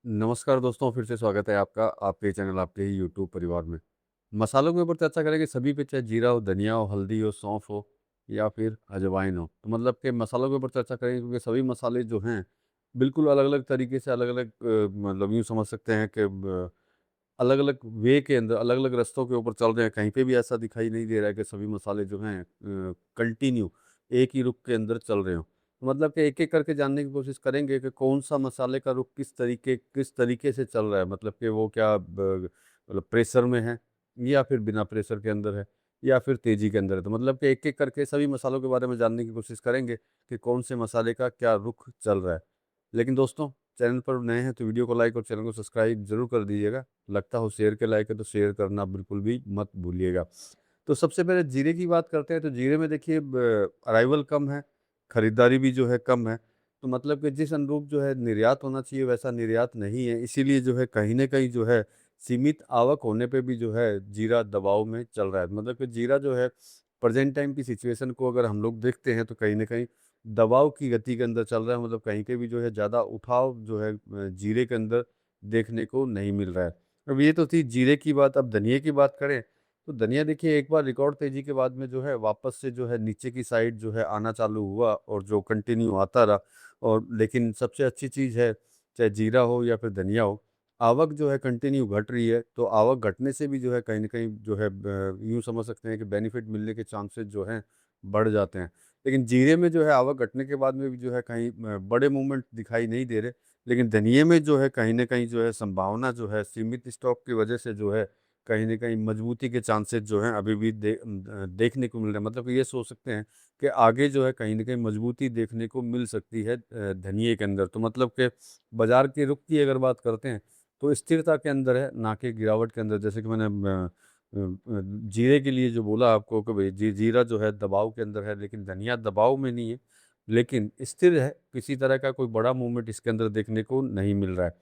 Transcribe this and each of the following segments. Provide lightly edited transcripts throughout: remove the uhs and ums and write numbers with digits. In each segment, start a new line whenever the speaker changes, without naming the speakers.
नमस्कार दोस्तों, फिर से स्वागत है आपका आपके चैनल, आपके ही यूट्यूब परिवार में। मसालों के ऊपर चर्चा करेंगे सभी पे, चाहे जीरा हो, धनिया हो, हल्दी हो, सौंफ हो या फिर अजवाइन हो। तो मतलब कि मसालों के ऊपर चर्चा करेंगे क्योंकि सभी मसाले जो हैं, बिल्कुल अलग-अलग तरीके से अलग-अलग मतलब यूँ समझ सकते हैं कि ब अलग-अलग वे के अंदर, अलग-अलग रास्तों के ऊपर चल रहे हैं। कहीं पे भी ऐसा दिखाई नहीं दे रहा है कि सभी मसाले जो हैं कंटिन्यू एक ही रुख के अंदर चल रहे हों। तो मतलब कि एक-एक करके जानने की कोशिश करेंगे कि कौन-सा मसाले का रुख किस तरीके से चल रहा है। मतलब कि वो क्या मतलब प्रेशर में है या फिर बिना प्रेशर के अंदर है या फिर तेज़ी के अंदर है। तो मतलब कि एक-एक करके सभी मसालों के बारे में जानने की कोशिश करेंगे कि कौन से मसाले का क्या रुख चल रहा है। लेकिन दोस्तों, चैनल पर नए हैं तो वीडियो को लाइक और चैनल को सब्सक्राइब ज़रूर कर दीजिएगा। लगता हो शेयर के लायक है तो शेयर करना बिल्कुल भी मत भूलिएगा। तो सबसे पहले जीरे की बात करते हैं, तो जीरे में देखिए अराइवल कम है, खरीदारी भी जो है कम है। तो मतलब कि जिस अनुरूप जो है निर्यात होना चाहिए वैसा निर्यात नहीं है। इसीलिए जो है कहीं न कहीं जो है सीमित आवक होने पे भी जो है जीरा दबाव में चल रहा है। मतलब कि जीरा जो है प्रेज़ेंट टाइम की सिचुएशन को अगर हम लोग देखते हैं तो कहीं न कहीं दबाव की गति के अंदर चल रहा है। मतलब कहीं पे भी जो है ज़्यादा उठाव जो है जीरे के अंदर देखने को नहीं मिल रहा है। अब ये तो थी जीरे की बात, अब धनिये की बात करें तो धनिया देखिए एक बार रिकॉर्ड तेज़ी के बाद में जो है वापस से जो है नीचे की साइड जो है आना चालू हुआ और जो कंटिन्यू आता रहा। और लेकिन सबसे अच्छी चीज़ है, चाहे जीरा हो या फिर धनिया हो, आवक जो है कंटिन्यू घट रही है। तो आवक घटने से भी जो है कहीं न कहीं जो है यूँ समझ सकते हैं कि बेनिफिट मिलने के चांसेस जो हैं बढ़ जाते हैं। लेकिन जीरे में जो है आवक घटने के बाद में भी जो है कहीं बड़े मूवमेंट दिखाई नहीं दे रहे। लेकिन धनिये में जो है कहीं न कहीं जो है संभावना जो है सीमित स्टॉक की वजह से जो है कहीं न कहीं मजबूती के चांसेस जो हैं अभी भी देखने को मिल रहे हैं। मतलब ये सोच सकते हैं कि आगे जो है कहीं न कहीं मजबूती देखने को मिल सकती है धनिये के अंदर। तो मतलब कि बाज़ार के रुख की अगर बात करते हैं, तो स्थिरता के अंदर है, ना कि गिरावट के अंदर। जैसे कि मैंने जीरे के लिए जो बोला आपको कि भई जीरा जो है दबाव के अंदर है, लेकिन धनिया दबाव में नहीं है, लेकिन स्थिर है। किसी तरह का कोई बड़ा मूवमेंट इसके अंदर देखने को नहीं मिल रहा है।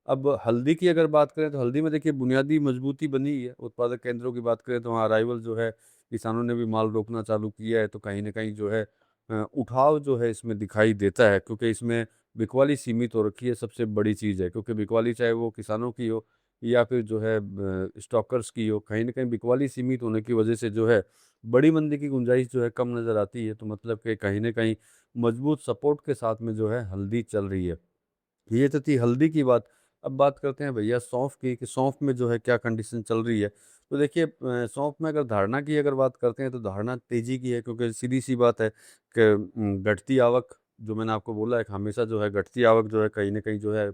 अब हल्दी की अगर बात करें तो हल्दी में देखिए बुनियादी मजबूती बनी ही है। उत्पादक केंद्रों की बात करें तो वहाँ अराइवल जो है, किसानों ने भी माल रोकना चालू किया है। तो कहीं न कहीं जो है उठाव जो है इसमें दिखाई देता है, क्योंकि इसमें बिकवाली सीमित हो रखी है, सबसे बड़ी चीज़ है। क्योंकि बिकवाली चाहे वो किसानों की हो या फिर जो है स्टॉकर्स की हो, कहीं न कहीं बिकवाली सीमित होने की वजह से जो है बड़ी मंदी की गुंजाइश जो है कम नज़र आती है। तो मतलब कि कहीं न कहीं मजबूत सपोर्ट के साथ में जो है हल्दी चल रही है। ये तो थी हल्दी की बात। अब बात करते हैं भैया सौंफ की, कि सौंफ में जो है क्या कंडीशन चल रही है। तो देखिए सौंफ में अगर धारणा की अगर बात करते हैं तो धारणा तेज़ी की है, क्योंकि सीधी-सी बात है कि घटती आवक, जो मैंने आपको बोला है कि हमेशा जो है घटती आवक जो है कहीं न कहीं जो है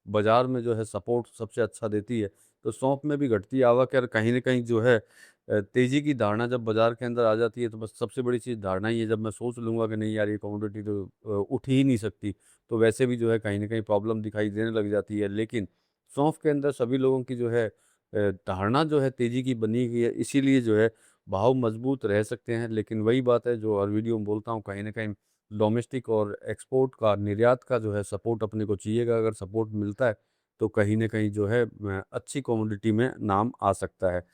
बाज़ार में जो है सपोर्ट सबसे अच्छा देती है। तो सौंफ में भी घटती आवक है और कहीं न कहीं जो है तेज़ी की धारणा जब बाज़ार के अंदर आ जाती है तो बस सबसे बड़ी चीज़ धारणा ही है। जब मैं सोच लूँगा कि नहीं यार ये कमोडिटी तो उठ ही नहीं सकती, तो वैसे भी जो है कहीं न कहीं प्रॉब्लम दिखाई देने लग जाती है। लेकिन सौंफ के अंदर सभी लोगों की जो है धारणा जो है तेज़ी की बनी हुई है, इसीलिए जो है भाव मज़बूत रह सकते हैं। लेकिन वही बात है जो हर वीडियो में बोलता हूँ, कहीं न कहीं डोमेस्टिक और एक्सपोर्ट का, निर्यात का जो है सपोर्ट अपने को चाहिएगा। अगर सपोर्ट मिलता है, तो कहीं न कहीं जो है अच्छी कमोडिटी में नाम आ सकता है।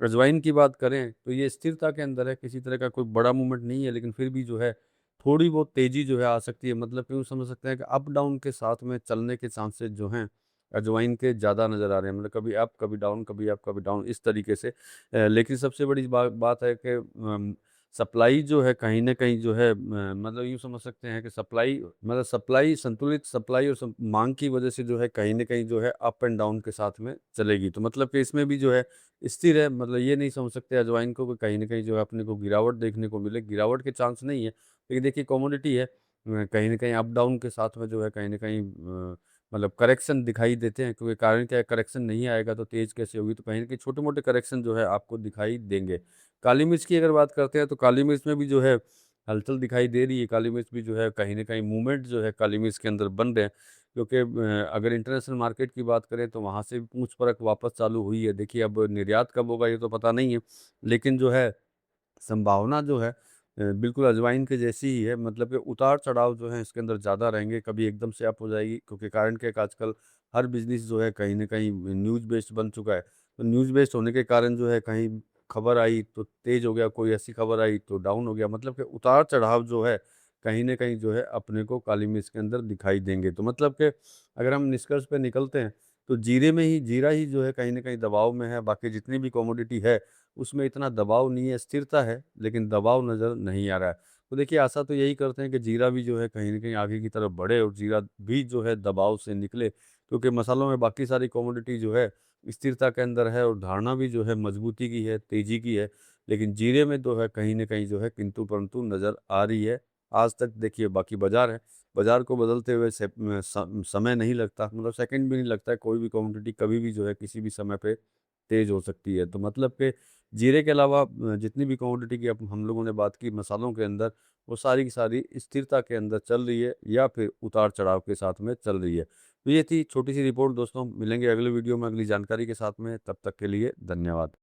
अजवाइन की बात करें तो ये स्थिरता के अंदर है, किसी तरह का कोई बड़ा मूवमेंट नहीं है, लेकिन फिर भी जो है थोड़ी बहुत तेज़ी जो है आ सकती है। मतलब यूँ समझ सकते हैं कि अप डाउन के साथ में चलने के चांसेस जो हैं अजवाइन के ज़्यादा नज़र आ रहे हैं। मतलब कभी अप, कभी डाउन, कभी अप, कभी डाउन, इस तरीके से। लेकिन सबसे बड़ी बात है कि सप्लाई जो है कहीं न कहीं जो है मतलब यूँ समझ सकते हैं कि सप्लाई संतुलित सप्लाई और माँग की वज़ह से जो है कहीं न कहीं जो है अप एंड डाउन के साथ में चलेगी। तो मतलब कि इसमें भी जो है स्थिर है। मतलब ये नहीं समझ सकते अजवाइन को कि कहीं न कहीं जो है अपने को गिरावट देखने को मिले, गिरावट के चांस नहीं है। लेकिन देखिए कमोडिटी है, कहीं न कहीं अप डाउन के साथ में जो है कहीं न कहीं मतलब करेक्शन दिखाई देते हैं, क्योंकि कारण क्या है, करेक्शन नहीं आएगा तो तेज़ कैसे होगी? तो कहीं न कहीं छोटे-मोटे करेक्शन जो है आपको दिखाई देंगे। काली मिर्च की अगर बात करते हैं तो काली मिर्च में भी जो है हलचल दिखाई दे रही है। काली मिर्च भी जो है कहीं न कहीं मूवमेंट जो है काली मिर्च के अंदर बन रहे हैं, क्योंकि अगर इंटरनेशनल मार्केट की बात करें तो वहाँ से भी पूछ-परख वापस चालू हुई है। देखिए अब निर्यात कब होगा ये तो पता नहीं है, लेकिन जो है संभावना जो है बिल्कुल अजवाइन के जैसी ही है। मतलब कि उतार-चढ़ाव जो है इसके अंदर ज़्यादा रहेंगे, कभी एकदम से अप हो जाएगी, क्योंकि कारण क्या है कि आजकल हर बिज़नेस जो है कहीं न कहीं न्यूज़ बेस्ड बन चुका है। तो न्यूज़ बेस्ड होने के कारण जो है कहीं खबर आई तो तेज़ हो गया, कोई ऐसी खबर आई तो डाउन हो गया। मतलब कि उतार-चढ़ाव जो है कहीं न कहीं जो है अपने को काली मिर्च के अंदर दिखाई देंगे। तो मतलब कि अगर हम निष्कर्ष पे निकलते हैं, तो जीरा ही जो है कहीं न कहीं दबाव में है, बाकी जितनी भी कमोडिटी है, उसमें इतना दबाव नहीं है, स्थिरता है, लेकिन दबाव नज़र नहीं आ रहा है। तो देखिए आशा तो यही करते हैं कि जीरा भी जो है कहीं न कहीं आगे की तरफ बढ़े और जीरा भी जो है दबाव से निकले, क्योंकि मसालों में बाकी सारी कमोडिटी जो है स्थिरता के अंदर है और धारणा भी जो है मजबूती की है, तेज़ी की है, लेकिन जीरे में जो है कहीं न कहीं जो है किंतु-परंतु नज़र आ रही है। आज तक देखिए बाकी बाज़ार है, बाज़ार को बदलते हुए समय नहीं लगता, मतलब सेकंड भी नहीं लगता है, कोई भी कमोडिटी कभी भी जो है किसी भी समय पे तेज़ हो सकती है। तो मतलब कि जीरे के अलावा जितनी भी कमोडिटी की अब हम लोगों ने बात की मसालों के अंदर, वो सारी की सारी स्थिरता के अंदर चल रही है या फिर उतार-चढ़ाव के साथ में चल रही है। तो ये थी छोटी-सी रिपोर्ट दोस्तों, मिलेंगे अगले वीडियो में अगली जानकारी के साथ में, तब तक के लिए धन्यवाद।